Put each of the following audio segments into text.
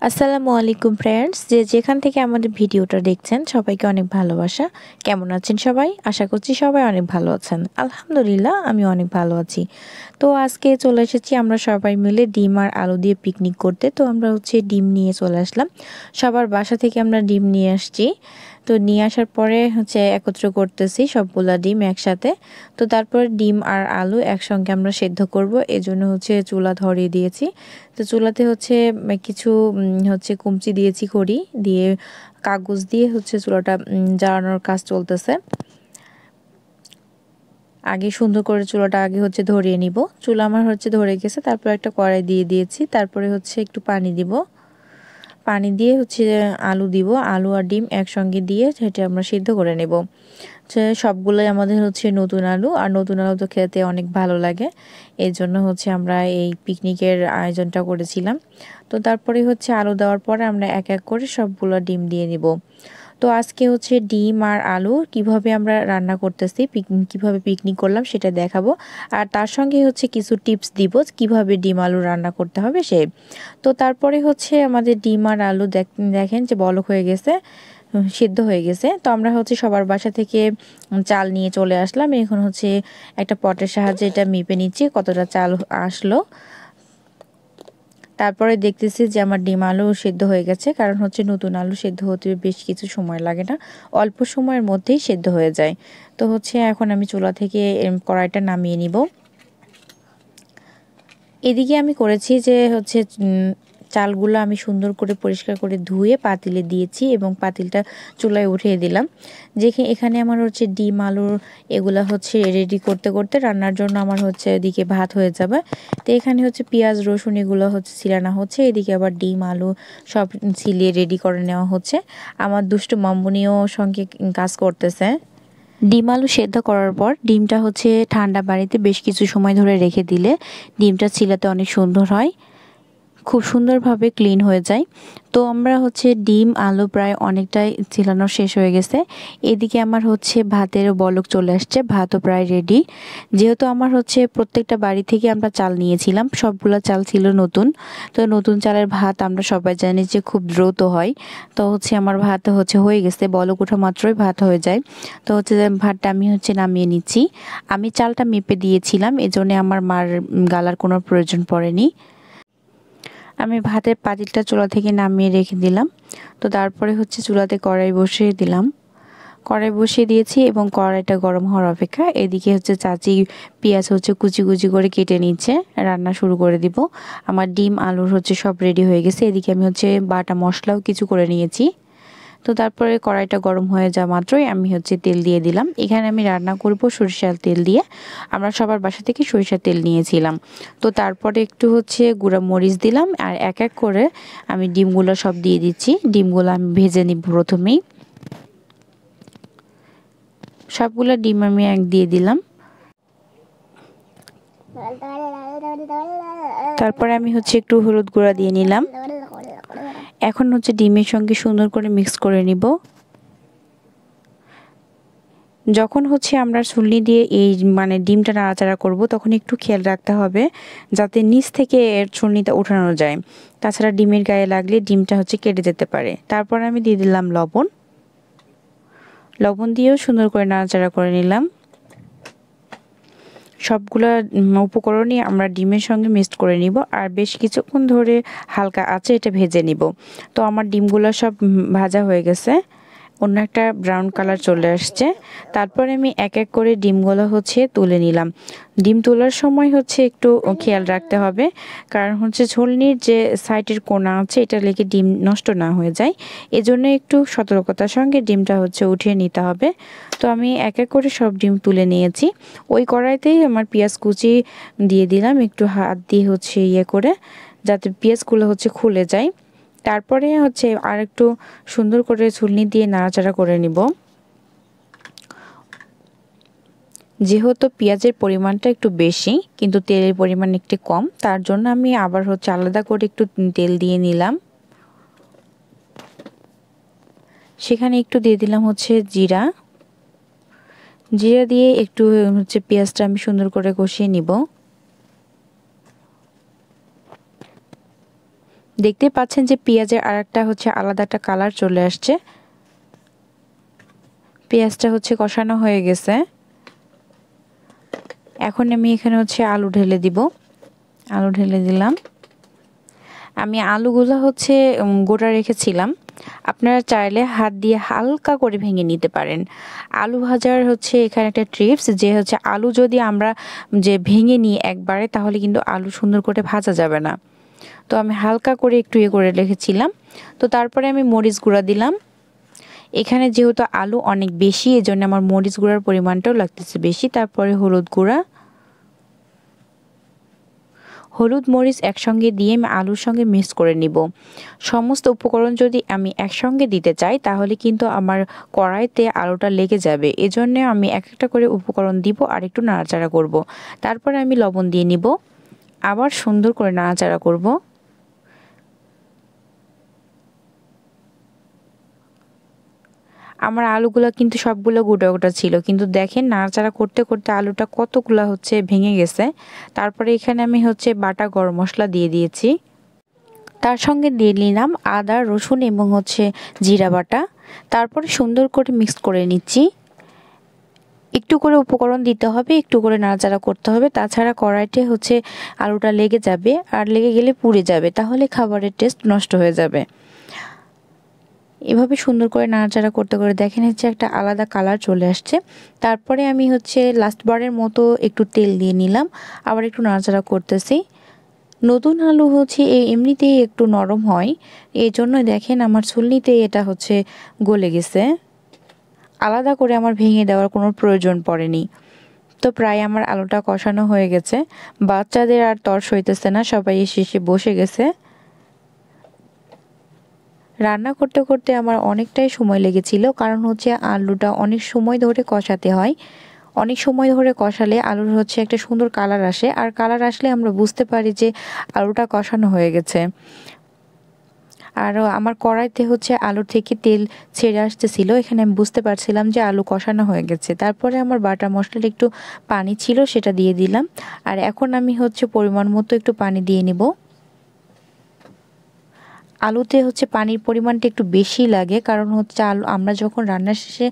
আসসালামু আলাইকুম ফ্রেন্ডস, যেখান থেকে আমাদের ভিডিওটা দেখছেন সবাইকে অনেক ভালোবাসা। কেমন আছেন সবাই? আশা করছি সবাই অনেক ভালো আছেন। আলহামদুলিল্লাহ, আমি অনেক ভালো আছি। তো আজকে চলে এসেছি আমরা সবাই মিলে ডিম আর আলু দিয়ে পিকনিক করতে। তো আমরা ডিম নিয়ে চলে আসলাম। সবার বাসা থেকে আমরা ডিম নিয়ে আসছি। তো নিয়ে আসার পরে একত্র করতেছি সবগুলা ডিম একসাথে। তো তারপর ডিম আর আলু একসঙ্গে আমরা সেদ্ধ করব, এজন্য চুলা ধরিয়ে দিয়েছি। তো চুলাতে কিছু কুমচি দিয়েছি, খড়ি দিয়ে, কাগজ দিয়ে চুলাটা জ্বালানোর কাজ চলতেছে। আগে সুন্দর করে চুলাটা ধরিয়ে নিব। চুলা আমার ধরে গেছে। তারপর একটা কড়াই দিয়ে দিয়েছি। তারপরে একটু পানি দিব। পানি দিয়ে আলু দিব। আলু আর ডিম একসঙ্গে দিয়ে সেটা আমরা সিদ্ধ করে নেব। সবগুলোই আমাদের নতুন আলু, আর নতুন আলু তো খেতে অনেক ভালো লাগে। এই জন্য আমরা এই পিকনিকের আয়োজনটা করেছিলাম। তো তারপরে আলু দেওয়ার পরে আমরা এক এক করে সবগুলো ডিম দিয়ে নিব। তো আজকে ডিম আর আলু কিভাবে আমরা রান্না করতেছি, কিভাবে পিকনিক করলাম সেটা দেখাবো। আর তার সঙ্গে কিছু টিপস দিব কিভাবে ডিম আলু রান্না করতে হবে সে। তো তারপরে আমাদের ডিম আর আলু দেখেন যে বলক হয়ে গেছে, সিদ্ধ হয়ে গেছে। তো আমরা সবার বাসা থেকে চাল নিয়ে চলে আসলাম। এখন একটা পটের সাহায্যে এটা মেপে নিচ্ছি কতটা চাল আসলো। তারপরে দেখতেছি যে আমার ডিম আলু সেদ্ধ হয়ে গেছে, কারণ নতুন আলু সেদ্ধ হতে বেশ কিছু সময় লাগে না, অল্প সময়ের মধ্যেই সেদ্ধ হয়ে যায়। তো এখন আমি চুলা থেকে কড়াইটা নামিয়ে নিব। এদিকে আমি করেছি যে চালগুলো আমি সুন্দর করে পরিষ্কার করে ধুয়ে পাতিলে দিয়েছি এবং পাতিলটা চুলায় উঠিয়ে দিলাম। এখানে আমার ডিম আলুর এগুলা রেডি করতে করতে রান্নার জন্য আমার এদিকে ভাত হয়ে যাবে। তো এখানে পেঁয়াজ রসুন এগুলো ছিলানো হচ্ছে, এদিকে আবার ডিম আলু সব ছিলিয়ে রেডি করে নেওয়া হচ্ছে। আমার দুষ্টু মাম্মুনিও সঙ্গে কাজ করতেছে। ডিম আলু সেদ্ধ করার পর ডিমটা ঠান্ডা পানিতে বেশ কিছু সময় ধরে রেখে দিলে ডিমটা ছিলাতে অনেক সুন্দর হয়, খুব সুন্দরভাবে ক্লিন হয়ে যায়। তো আমরা ডিম আলু প্রায় অনেকটাই ছিলানো শেষ হয়ে গেছে। এদিকে আমার ভাতেরও বলক চলে আসছে, ভাতও প্রায় রেডি। যেহেতু আমার প্রত্যেকটা বাড়ি থেকে আমরা চাল নিয়েছিলাম, সবগুলো চাল ছিল নতুন। তো নতুন চালের ভাত আমরা সবাই জানি যে খুব দ্রুত হয়। তো আমার ভাত হয়ে গেছে, বলক ওঠা মাত্রই ভাত হয়ে যায়। তো ভাতটা আমি নামিয়ে নিচ্ছি। আমি চালটা মেপে দিয়েছিলাম, এজন্য আমার মার গালার কোনো প্রয়োজন পড়েনি। আমি ভাতের পাতিলটা চুলা থেকে নামিয়ে রেখে দিলাম। তো তারপরে চুলাতে কড়াই বসিয়ে দিলাম। কড়াই বসিয়ে দিয়েছি এবং কড়াইটা গরম হওয়ার অপেক্ষা। এদিকে চাচি পেঁয়াজ কুচি কুচি করে কেটে নিচ্ছে, রান্না শুরু করে দিব। আমার ডিম আলুর সব রেডি হয়ে গেছে। এদিকে আমি বাটা মশলাও কিছু করে নিয়েছি। তো তারপরে কড়াইটা গরম হয়ে যাওয়া মাত্রই আমি তেল দিয়ে দিলাম। এখানে আমি রান্না করব সরিষার তেল দিয়ে। আমরা সবার বাসা থেকে সরিষার তেল নিয়েছিলাম। তো তারপরে একটু গুঁড়া মরিচ দিলাম, আর এক এক করে আমি ডিমগুলো সব দিয়ে দিচ্ছি। ডিমগুলো আমি ভেজে নিব প্রথমেই। সবগুলো ডিম আমি দিয়ে দিলাম। তারপরে আমি একটু হলুদ গুঁড়া দিয়ে নিলাম। এখন ডিমের সঙ্গে সুন্দর করে মিক্স করে নিব। যখন আমরা ছুলনি দিয়ে এই ডিমটা নাড়াচাড়া করব, তখন একটু খেয়াল রাখতে হবে যাতে নিচ থেকে এর ছুলনিটা উঠানো যায়। তাছাড়া ডিমের গায়ে লাগলে ডিমটা কেটে যেতে পারে। তারপর আমি দিয়ে দিলাম লবণ। লবণ দিয়েও সুন্দর করে নাড়াচাড়া করে নিলাম। সবগুলা উপকরণই আমরা ডিমের সঙ্গে মিক্সড করে নিব, আর বেশ কিছুক্ষণ ধরে হালকা আঁচে এটা ভেজে নিব। তো আমার ডিমগুলো সব ভাজা হয়ে গেছে, অন্য একটা ব্রাউন কালার চলে আসছে। তারপরে আমি এক এক করে ডিমগুলো তুলে নিলাম। ডিম তোলার সময় একটু খেয়াল রাখতে হবে, কারণ ঝোলনির যে সাইডের কোণা আছে এটা লেগে ডিম নষ্ট না হয়ে যায়। এজন্য একটু সতর্কতার সঙ্গে ডিমটা উঠিয়ে নিতে হবে। তো আমি এক এক করে সব ডিম তুলে নিয়েছি। ওই কড়াইতেই আমার পেঁয়াজ কুচি দিয়ে দিলাম, একটু হাত দিয়ে ইয়ে করে, যাতে পেঁয়াজগুলো খুলে যায়। তারপরে আর একটু সুন্দর করে ছুলনি দিয়ে নাড়াচাড়া করে নিব। যেহেতু পেঁয়াজের পরিমাণটা একটু বেশি কিন্তু তেলের পরিমাণ একটু কম, তার জন্য আমি আবার আলাদা করে একটু তেল দিয়ে নিলাম। সেখানে একটু দিয়ে দিলাম জিরা। জিরা দিয়ে একটু পেঁয়াজটা আমি সুন্দর করে কষিয়ে নিব। দেখতে পাচ্ছেন যে পেঁয়াজের আরেকটা হচ্ছে আলাদা একটা কালার চলে আসছে। পেঁয়াজটা হচ্ছে কষানো হয়ে গেছে। এখন আমি এখানে হচ্ছে আলু ঢেলে দিব। আলু ঢেলে দিলাম। আমি আলুগুলো হচ্ছে গোটা রেখেছিলাম। আপনারা চাইলে হাত দিয়ে হালকা করে ভেঙে নিতে পারেন। আলু ভাজার হচ্ছে এখানে একটা টিপস, যে হচ্ছে আলু যদি আমরা ভেঙে নিই একবারে, তাহলে কিন্তু আলু সুন্দর করে ভাজা যাবে না। তো আমি হালকা করে একটু করে রেখেছিলাম। তো তারপরে আমি মরিচ গুঁড়া দিলাম। এখানে যেহেতু আলু অনেক বেশি, এজন্য আমার মরিচ গুঁড়ার পরিমাণটাও লাগতেছে বেশি। তারপরে হলুদ গুঁড়া, হলুদ মরিচ একসঙ্গে দিয়ে আমি আলুর সঙ্গে মিক্স করে নিব। সমস্ত উপকরণ যদি আমি একসঙ্গে দিতে চাই, তাহলে কিন্তু আমার কড়াইতে আলুটা লেগে যাবে। এজন্য আমি এক একটা করে উপকরণ দিব আর একটু নাড়াচাড়া করব। তারপরে আমি লবণ দিয়ে নিব, আবার সুন্দর করে নাড়াচাড়া করব। আমার আলুগুলো কিন্তু সবগুলো গোটা গোটা ছিল, কিন্তু দেখেন নাড়াচাড়া করতে করতে আলুটা কতগুলা হচ্ছে ভেঙে গেছে। তারপরে এখানে আমি হচ্ছে বাটা গরম মশলা দিয়ে দিয়েছি। তার সঙ্গে দিয়ে নিলাম আদা, রসুন এবং হচ্ছে জিরা বাটা। তারপরে সুন্দর করে মিক্স করে নিচ্ছি। একটু করে উপকরণ দিতে হবে, একটু করে নাড়াচাড়া করতে হবে, তাছাড়া কড়াইতে হচ্ছে আলুটা লেগে যাবে, আর লেগে গেলে পুড়ে যাবে, তাহলে খাবারের টেস্ট নষ্ট হয়ে যাবে। এভাবে সুন্দর করে নাড়াচাড়া করতে করে দেখেন হচ্ছে একটা আলাদা কালার চলে আসছে। তারপরে আমি হচ্ছে লাস্টবারের মতো একটু তেল দিয়ে নিলাম, আবার একটু নাড়াচাড়া করতেছি। নতুন আলু হচ্ছে এমনিতেই একটু নরম হয়, এই জন্য দেখেন আমার ছুলনিতে এটা হচ্ছে গলে গেছে। আলাদা করে আমার ভেঙে দেওয়ার কোনো প্রয়োজন পড়েনি। তো প্রায় আমার আলুটা কষানো হয়ে গেছে। বাচ্চাদের আর তর্স হইতেছে না, সবাই এসে বসে গেছে। রান্না করতে করতে আমার অনেকটাই সময় লেগেছিল, কারণ হচ্ছে আলুটা অনেক সময় ধরে কষাতে হয়। অনেক সময় ধরে কষালে আলুর হচ্ছে একটা সুন্দর কালার আসে, আর কালার আসলে আমরা বুঝতে পারি যে আলুটা কষানো হয়ে গেছে। আর আমার কড়াইতে হচ্ছে আলু থেকে তেল ছেড়ে আসতেছিল, এখানে আমি বুঝতে পারছিলাম যে আলু কষানো হয়ে গেছে। তারপরে আমার বাটা মশলার একটু পানি ছিল, সেটা দিয়ে দিলাম। আর এখন আমি হচ্ছে পরিমাণ মতো একটু পানি দিয়ে নিব। আলুতে হচ্ছে পানির পরিমাণটা একটু বেশি লাগে, কারণ হচ্ছে আলু আমরা যখন রান্নার শেষে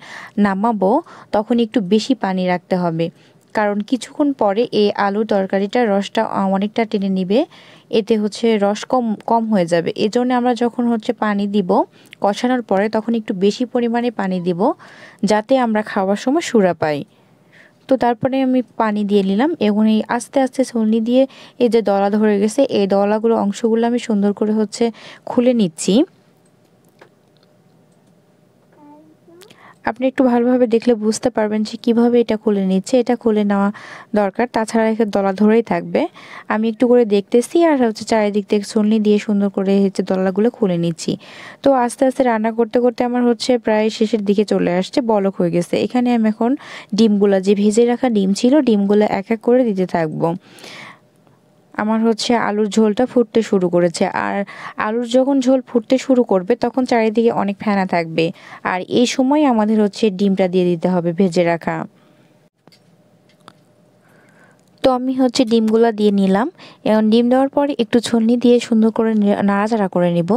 নামাবো তখন একটু বেশি পানি রাখতে হবে, কারণ কিছুক্ষণ পরে এই আলুর তরকারিটা রসটা অনেকটা টেনে নিবে, এতে হচ্ছে রস কম কম হয়ে যাবে। এজন্য আমরা যখন হচ্ছে পানি দিব কষানোর পরে, তখন একটু বেশি পরিমাণে পানি দিব, যাতে আমরা খাওয়ার সময় সুরা পাই। তো তারপরে আমি পানি দিয়ে নিলাম এবং এই আস্তে আস্তে ছলনি দিয়ে এই যে দলা ধরে গেছে, এই দলাগুলো অংশগুলো আমি সুন্দর করে হচ্ছে খুলে নিচ্ছি। আপনি একটু ভালোভাবে দেখলে বুঝতে পারবেন যে কিভাবে এটা খুলে নিচ্ছে। এটা খুলে নেওয়া দরকার, তাছাড়া এখানে দলা ধরেই থাকবে। আমি একটু করে দেখতেছি আর হচ্ছে চারিদিক থেকে ছলনি দিয়ে সুন্দর করে হচ্ছে দলাগুলো খুলে নিচ্ছি। তো আস্তে আস্তে রান্না করতে করতে আমার হচ্ছে প্রায় শেষের দিকে চলে আসছে, বলক হয়ে গেছে। এখানে আমি এখন ডিমগুলো, যে ভেজে রাখা ডিম ছিল, ডিমগুলো এক এক করে দিতে থাকবো। আমার হচ্ছে আলুর ঝোলটা ফুটতে শুরু করেছে, আর আলুর যখন ঝোল ফুটতে শুরু করবে তখন চারিদিকে অনেক ফেনা থাকবে, আর এই সময় আমাদের হচ্ছে ডিমটা দিয়ে দিতে হবে ভেজে রাখা। তো আমি হচ্ছে ডিমগুলো দিয়ে নিলাম। এখন ডিম দেওয়ার পর একটু ছলনি দিয়ে সুন্দর করে নাড়াচাড়া করে নিব।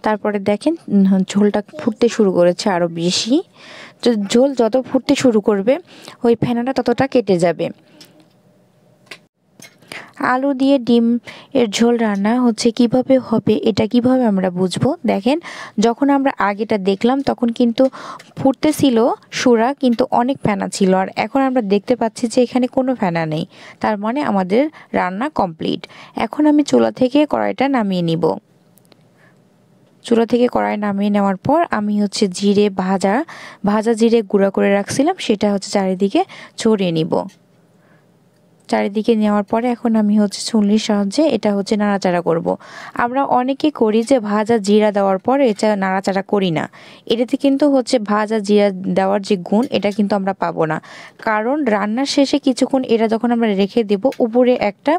তারপরে দেখেন ঝোলটা ফুটতে শুরু করেছে আরও বেশি। তো ঝোল যত ফুটতে শুরু করবে, ওই ফেনাটা ততটা কেটে যাবে। আলু দিয়ে ডিম এর ঝোল রান্না হচ্ছে কিভাবে হবে, এটা কিভাবে আমরা বুঝবো? দেখেন, যখন আমরা আগেটা দেখলাম তখন কিন্তু ফুটতেছিল সুরা, কিন্তু অনেক ফেনা ছিল, আর এখন আমরা দেখতে পাচ্ছি যে এখানে কোনো ফেনা নেই। তার মানে আমাদের রান্না কমপ্লিট। এখন আমি চুলা থেকে কড়াইটা নামিয়ে নিব। চুলা থেকে কড়াই নামিয়ে নেওয়ার পর আমি হচ্ছে ভাজা জিরে গুঁড়া করে রাখছিলাম, সেটা হচ্ছে চারিদিকে ছড়িয়ে নিব। চারিদিকে নেওয়ার পরে এখন আমি হচ্ছে ছুলনির সাহায্যে এটা হচ্ছে নাড়াচাড়া করব। আমরা অনেকে করি যে ভাজা জিরা দেওয়ার পরে এটা নাড়াচাড়া করি না। এটাতে কিন্তু হচ্ছে ভাজা জিরা দেওয়ার যে গুণ, এটা কিন্তু আমরা পাবো না, কারণ রান্নার শেষে কিছুক্ষণ এটা যখন আমরা রেখে দেব, উপরে একটা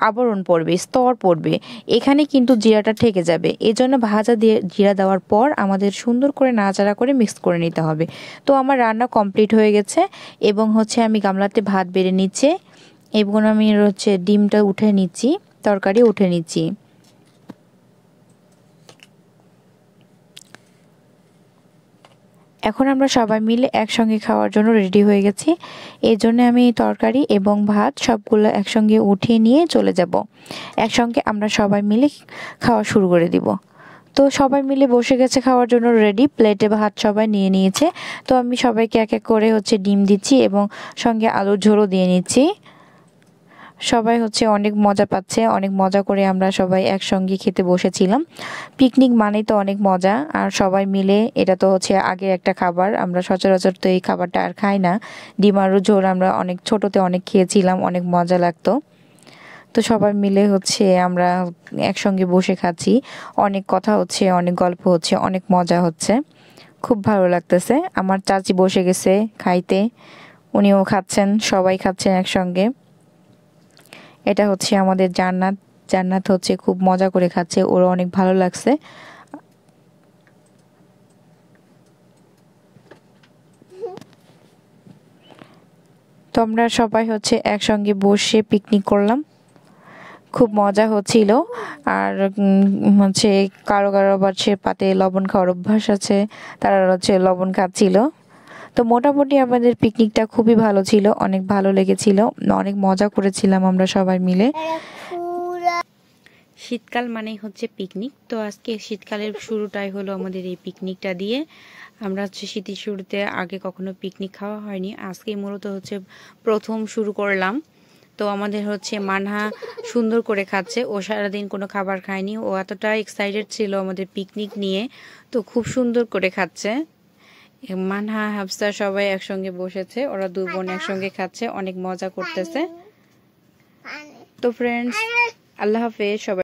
আবরণ পড়বে, স্তর পড়বে, এখানে কিন্তু জিরাটা ঠেকে যাবে। এই জন্য ভাজা দিয়ে জিরা দেওয়ার পর আমাদের সুন্দর করে নাড়াচাড়া করে মিক্স করে নিতে হবে। তো আমার রান্না কমপ্লিট হয়ে গেছে, এবং হচ্ছে আমি গামলাতে ভাত বেড়ে নিচ্ছে, এবং আমি হচ্ছে ডিমটা উঠে নিচ্ছি, তরকারি উঠে নিচ্ছি। এখন আমরা সবাই মিলে একসঙ্গে খাওয়ার জন্য রেডি হয়ে গেছি। এই জন্য আমি তরকারি এবং ভাত সবগুলো একসঙ্গে উঠিয়ে নিয়ে চলে যাব। একসঙ্গে আমরা সবাই মিলে খাওয়া শুরু করে দিব। তো সবাই মিলে বসে গেছে খাওয়ার জন্য রেডি। প্লেটে ভাত সবাই নিয়ে নিয়েছে। তো আমি সবাইকে এক এক করে ডিম দিচ্ছি এবং সঙ্গে আলুর ঝোলও দিয়ে নিচ্ছি। সবাই অনেক মজা পাচ্ছে, অনেক মজা করে আমরা সবাই একসঙ্গে খেতে বসেছিলাম। পিকনিক মানেই তো অনেক মজা, আর সবাই মিলে এটা তো আগের একটা খাবার, আমরা সচরাচর তো এই খাবারটা আর খাই না। ডিম আলুর ঝোল আমরা অনেক ছোটতে অনেক খেয়েছিলাম, অনেক মজা লাগতো। তো সবাই মিলে আমরা একসঙ্গে বসে খাচ্ছি, অনেক কথা অনেক গল্প অনেক মজা হচ্ছে, খুব ভালো লাগতেছে। আমার চাচি বসে গেছে খাইতে, উনিও খাচ্ছেন, সবাই খাচ্ছেন একসঙ্গে। এটা আমাদের জান্নাত। জান্নাত খুব মজা করে খাচ্ছে, ওর অনেক ভালো লাগছে। তো আমরা সবাই একসঙ্গে বসে পিকনিক করলাম, খুব মজা হচ্ছিল। আর কারো কারো আবার পাতে লবণ খাওয়ার অভ্যাস আছে, তারা লবণ খাচ্ছিল। তো মোটামুটি আমাদের পিকনিকটা খুবই ভালো ছিল, অনেক ভালো লেগেছিল, অনেক মজা করেছিলাম আমরা সবাই মিলে। শীতকাল মানেই পিকনিক। তো আজকে শীতকালের শুরুটাই হলো আমাদের এই পিকনিকটা দিয়ে। আমরা শীতের শুরুতে আগে কখনো পিকনিক খাওয়া হয়নি, আজকেই মূলত প্রথম শুরু করলাম। তো আমাদের মানহা সুন্দর করে খাচ্ছে, ও সারাদিন কোনো খাবার খায়নি, ও এতটা এক্সাইটেড ছিল আমাদের পিকনিক নিয়ে, তো খুব সুন্দর করে খাচ্ছে। মানহা, হাফসা সবাই একসঙ্গে বসেছে, ওরা দুই বোন একসঙ্গে খাচ্ছে, অনেক মজা করতেছে। তো ফ্রেন্ডস, আল্লাহ হাফেজ সবাই।